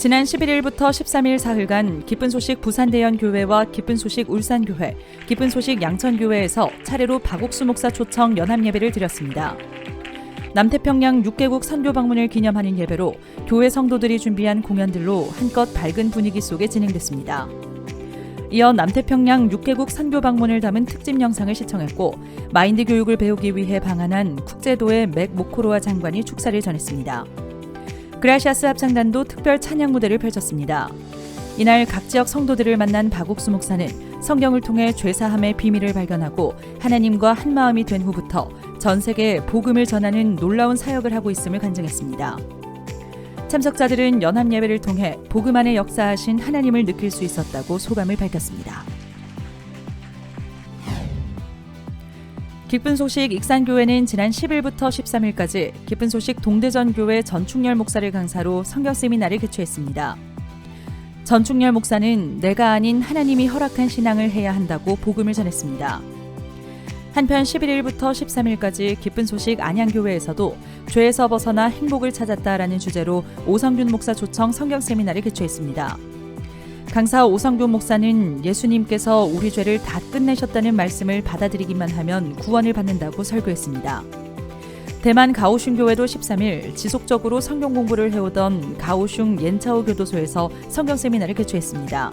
지난 11일부터 13일 사흘간 기쁜 소식 부산대연교회와 기쁜 소식 울산교회, 기쁜 소식 양천교회에서 차례로 박옥수 목사 초청 연합예배를 드렸습니다. 남태평양 6개국 선교 방문을 기념하는 예배로 교회 성도들이 준비한 공연들로 한껏 밝은 분위기 속에 진행됐습니다. 이어 남태평양 6개국 선교 방문을 담은 특집 영상을 시청했고 마인드 교육을 배우기 위해 방한한 국제도의 맥 모코로아 장관이 축사를 전했습니다. 그라시아스 합창단도 특별 찬양 무대를 펼쳤습니다. 이날 각 지역 성도들을 만난 박옥수 목사는 성경을 통해 죄사함의 비밀을 발견하고 하나님과 한마음이 된 후부터 전 세계에 복음을 전하는 놀라운 사역을 하고 있음을 간증했습니다. 참석자들은 연합예배를 통해 복음 안에 역사하신 하나님을 느낄 수 있었다고 소감을 밝혔습니다. 기쁜 소식 익산교회는 지난 10일부터 13일까지 기쁜 소식 동대전교회 전충렬 목사를 강사로 성경 세미나를 개최했습니다. 전충렬 목사는 내가 아닌 하나님이 허락한 신앙을 해야 한다고 복음을 전했습니다. 한편 11일부터 13일까지 기쁜 소식 안양교회에서도 죄에서 벗어나 행복을 찾았다라는 주제로 오성균 목사 초청 성경 세미나를 개최했습니다. 강사 오성균 목사는 예수님께서 우리 죄를 다 끝내셨다는 말씀을 받아들이기만 하면 구원을 받는다고 설교했습니다. 대만 가오슝 교회도 13일 지속적으로 성경 공부를 해오던 가오슝 옌차오 교도소에서 성경 세미나를 개최했습니다.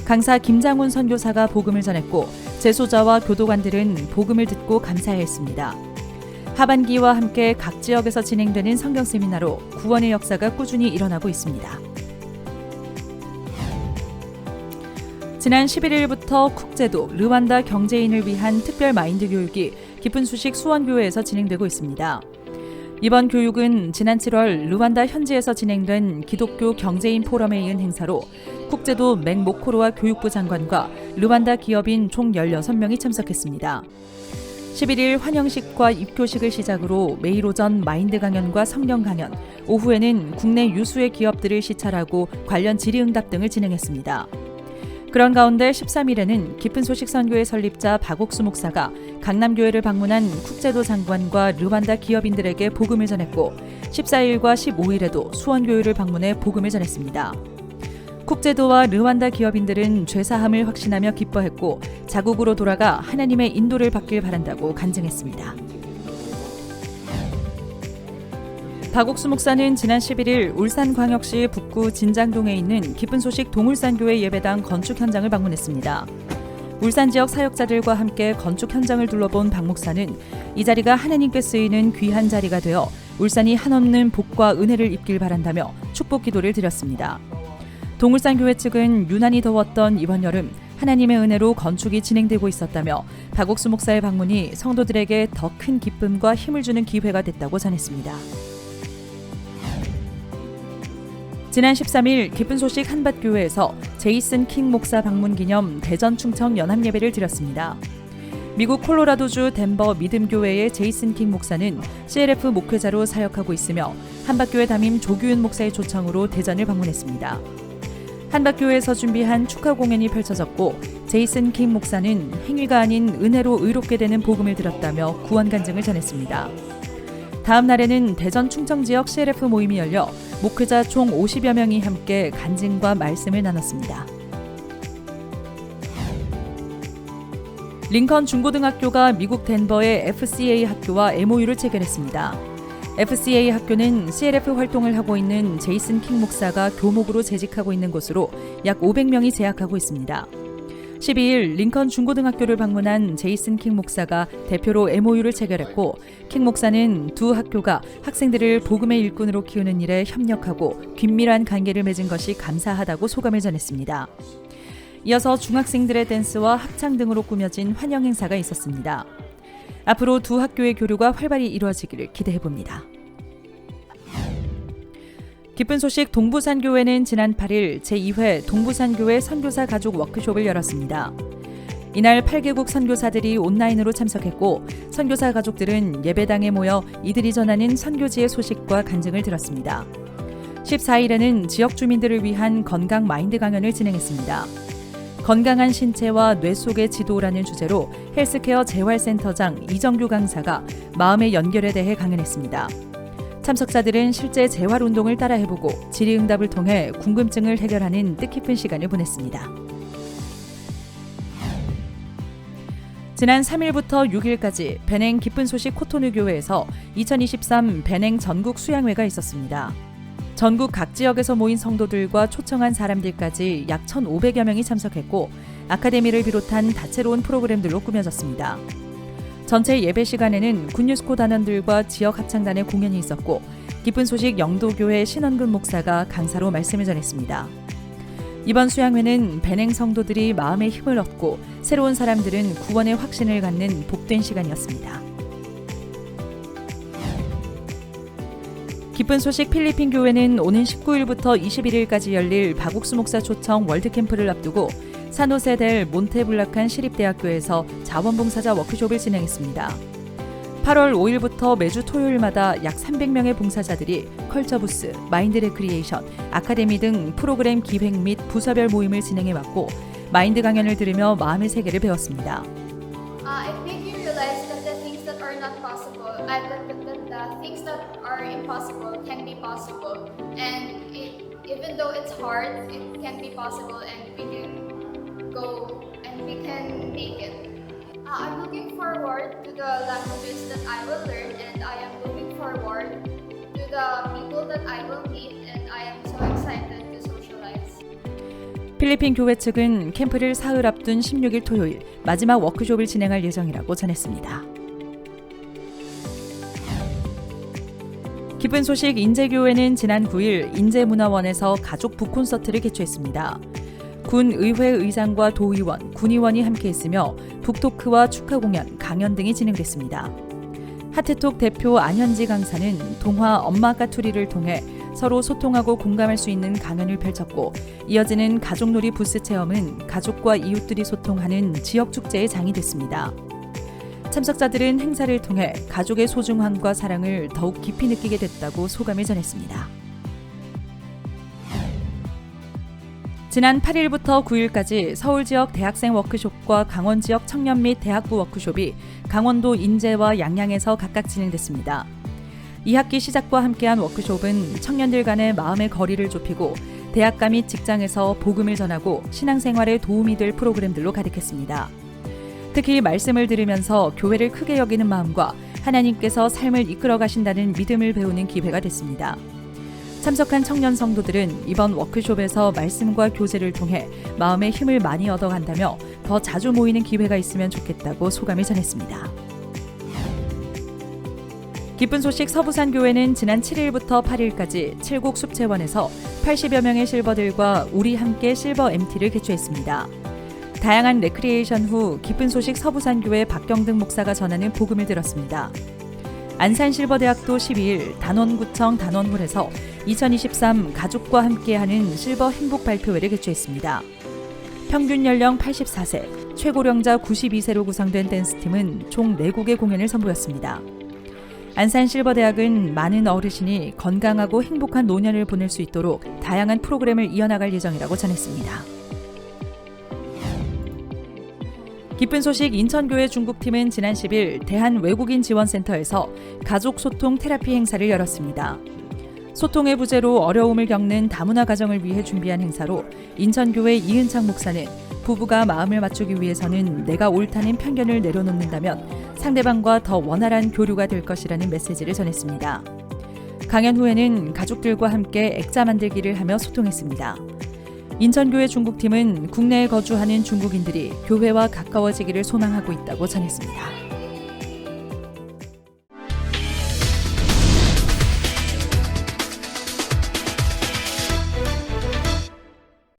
강사 김장훈 선교사가 복음을 전했고 재소자와 교도관들은 복음을 듣고 감사했습니다. 하반기와 함께 각 지역에서 진행되는 성경 세미나로 구원의 역사가 꾸준히 일어나고 있습니다. 지난 11일부터 국제도 르완다 경제인을 위한 특별 마인드 교육이 기쁜 소식 수원교회에서 진행되고 있습니다. 이번 교육은 지난 7월 르완다 현지에서 진행된 기독교 경제인 포럼에 이은 행사로 국제도 맥 모코로아 교육부 장관과 르완다 기업인 총 16명이 참석했습니다. 11일 환영식과 입교식을 시작으로 매일 오전 마인드 강연과 성경 강연, 오후에는 국내 유수의 기업들을 시찰하고 관련 질의응답 등을 진행했습니다. 그런 가운데 13일에는 기쁜 소식 선교회 설립자 박옥수 목사가 강남교회를 방문한 국제도 장관과 르완다 기업인들에게 복음을 전했고 14일과 15일에도 수원교회를 방문해 복음을 전했습니다. 국제도와 르완다 기업인들은 죄사함을 확신하며 기뻐했고 자국으로 돌아가 하나님의 인도를 받길 바란다고 간증했습니다. 박옥수 목사는 지난 11일 울산광역시 북구 진장동에 있는 기쁜 소식 동울산교회 예배당 건축 현장을 방문했습니다. 울산 지역 사역자들과 함께 건축 현장을 둘러본 박 목사는 이 자리가 하나님께 쓰이는 귀한 자리가 되어 울산이 한없는 복과 은혜를 입길 바란다며 축복 기도를 드렸습니다. 동울산교회 측은 유난히 더웠던 이번 여름 하나님의 은혜로 건축이 진행되고 있었다며 박옥수 목사의 방문이 성도들에게 더 큰 기쁨과 힘을 주는 기회가 됐다고 전했습니다. 지난 13일 기쁜 소식 한밭교회에서 제이슨 킹 목사 방문 기념 대전 충청 연합예배를 드렸습니다. 미국 콜로라도주 덴버 믿음교회의 제이슨 킹 목사는 CLF 목회자로 사역하고 있으며 한밭교회 담임 조규윤 목사의 초청으로 대전을 방문했습니다. 한밭교회에서 준비한 축하 공연이 펼쳐졌고 제이슨 킹 목사는 행위가 아닌 은혜로 의롭게 되는 복음을 들었다며 구원 간증을 전했습니다. 다음 날에는 대전 충청 지역 CLF 모임이 열려 목회자 총 50여 명이 함께 간증과 말씀을 나눴습니다. 링컨 중고등학교가 미국 덴버의 FCA 학교와 MOU를 체결했습니다. FCA 학교는 CLF 활동을 하고 있는 제이슨 킹 목사가 교목으로 재직하고 있는 곳으로 약 500명이 재학하고 있습니다. 12일 링컨 중고등학교를 방문한 제이슨 킹 목사가 대표로 MOU를 체결했고 킹 목사는 두 학교가 학생들을 복음의 일꾼으로 키우는 일에 협력하고 긴밀한 관계를 맺은 것이 감사하다고 소감을 전했습니다. 이어서 중학생들의 댄스와 합창 등으로 꾸며진 환영 행사가 있었습니다. 앞으로 두 학교의 교류가 활발히 이루어지기를 기대해봅니다. 기쁜 소식 동부산교회는 지난 8일 제2회 동부산교회 선교사 가족 워크숍을 열었습니다. 이날 8개국 선교사들이 온라인으로 참석했고 선교사 가족들은 예배당에 모여 이들이 전하는 선교지의 소식과 간증을 들었습니다. 14일에는 지역 주민들을 위한 건강 마인드 강연을 진행했습니다. 건강한 신체와 뇌 속의 지도라는 주제로 헬스케어 재활센터장 이정규 강사가 마음의 연결에 대해 강연했습니다. 참석자들은 실제 재활운동을 따라해보고 질의응답을 통해 궁금증을 해결하는 뜻깊은 시간을 보냈습니다. 지난 3일부터 6일까지 베냉 기쁜 소식 코토누 교회에서 2023 베냉 전국 수양회가 있었습니다. 전국 각 지역에서 모인 성도들과 초청한 사람들까지 약 1,500여 명이 참석했고 아카데미를 비롯한 다채로운 프로그램들로 꾸며졌습니다. 전체 예배 시간에는 굿뉴스코 단원들과 지역 합창단의 공연이 있었고 기쁜 소식 영도교회 신원근 목사가 강사로 말씀을 전했습니다. 이번 수양회는 베냉 성도들이 마음의 힘을 얻고 새로운 사람들은 구원의 확신을 갖는 복된 시간이었습니다. 기쁜 소식 필리핀 교회는 오는 19일부터 21일까지 열릴 박욱수 목사 초청 월드캠프를 앞두고 산호세 델 몬테블라칸 시립대학교에서 자원봉사자 워크숍을 진행했습니다. 8월 5일부터 매주 토요일마다 약 300명의 봉사자들이 컬처부스, 마인드 레크리에이션, 아카데미 등 프로그램 기획 및 부서별 모임을 진행해왔고 마인드 강연을 들으며 마음의 세계를 배웠습니다. It made me realize that the things that are not possible, the things that are impossible can be possible, and even though it's hard, it can be possible, and we can go and we can make it. I'm looking forward to the languages that I will learn, and I am looking forward to the people that I will meet, and I am so excited to socialize. 필리핀 교회 측은 캠프를 사흘 앞둔 16일 토요일 마지막 워크숍을 진행할 예정이라고 전했습니다. 기쁜 소식 인제교회는 지난 9일 인제문화원에서 가족 북콘서트를 개최했습니다. 군 의회 의장과 도의원, 군의원이 함께했으며 북토크와 축하 공연, 강연 등이 진행됐습니다. 하트톡 대표 안현지 강사는 동화 엄마 까투리를 통해 서로 소통하고 공감할 수 있는 강연을 펼쳤고 이어지는 가족놀이 부스 체험은 가족과 이웃들이 소통하는 지역 축제의 장이 됐습니다. 참석자들은 행사를 통해 가족의 소중함과 사랑을 더욱 깊이 느끼게 됐다고 소감을 전했습니다. 지난 8일부터 9일까지 서울 지역 대학생 워크숍과 강원 지역 청년 및 대학부 워크숍이 강원도 인제와 양양에서 각각 진행됐습니다. 2학기 시작과 함께한 워크숍은 청년들 간의 마음의 거리를 좁히고 대학가 및 직장에서 복음을 전하고 신앙생활에 도움이 될 프로그램들로 가득했습니다. 특히 말씀을 들으면서 교회를 크게 여기는 마음과 하나님께서 삶을 이끌어 가신다는 믿음을 배우는 기회가 됐습니다. 참석한 청년 성도들은 이번 워크숍에서 말씀과 교제를 통해 마음의 힘을 많이 얻어간다며 더 자주 모이는 기회가 있으면 좋겠다고 소감을 전했습니다. 기쁜 소식 서부산교회는 지난 7일부터 8일까지 칠곡 숲체원에서 80여 명의 실버들과 우리 함께 실버 MT를 개최했습니다. 다양한 레크리에이션 후 기쁜 소식 서부산교회 박경등 목사가 전하는 복음을 들었습니다. 안산실버대학도 12일 단원구청 단원홀에서 2023 가족과 함께하는 실버 행복 발표회를 개최했습니다. 평균 연령 84세, 최고령자 92세로 구성된 댄스팀은 총 4곡의 공연을 선보였습니다. 안산실버대학은 많은 어르신이 건강하고 행복한 노년을 보낼 수 있도록 다양한 프로그램을 이어나갈 예정이라고 전했습니다. 기쁜 소식 인천교회 중국팀은 지난 10일 대한외국인지원센터에서 가족소통 테라피 행사를 열었습니다. 소통의 부재로 어려움을 겪는 다문화 가정을 위해 준비한 행사로 인천교회 이은창 목사는 부부가 마음을 맞추기 위해서는 내가 옳다는 편견을 내려놓는다면 상대방과 더 원활한 교류가 될 것이라는 메시지를 전했습니다. 강연 후에는 가족들과 함께 액자 만들기를 하며 소통했습니다. 인천교회 중국팀은 국내에 거주하는 중국인들이 교회와 가까워지기를 소망하고 있다고 전했습니다.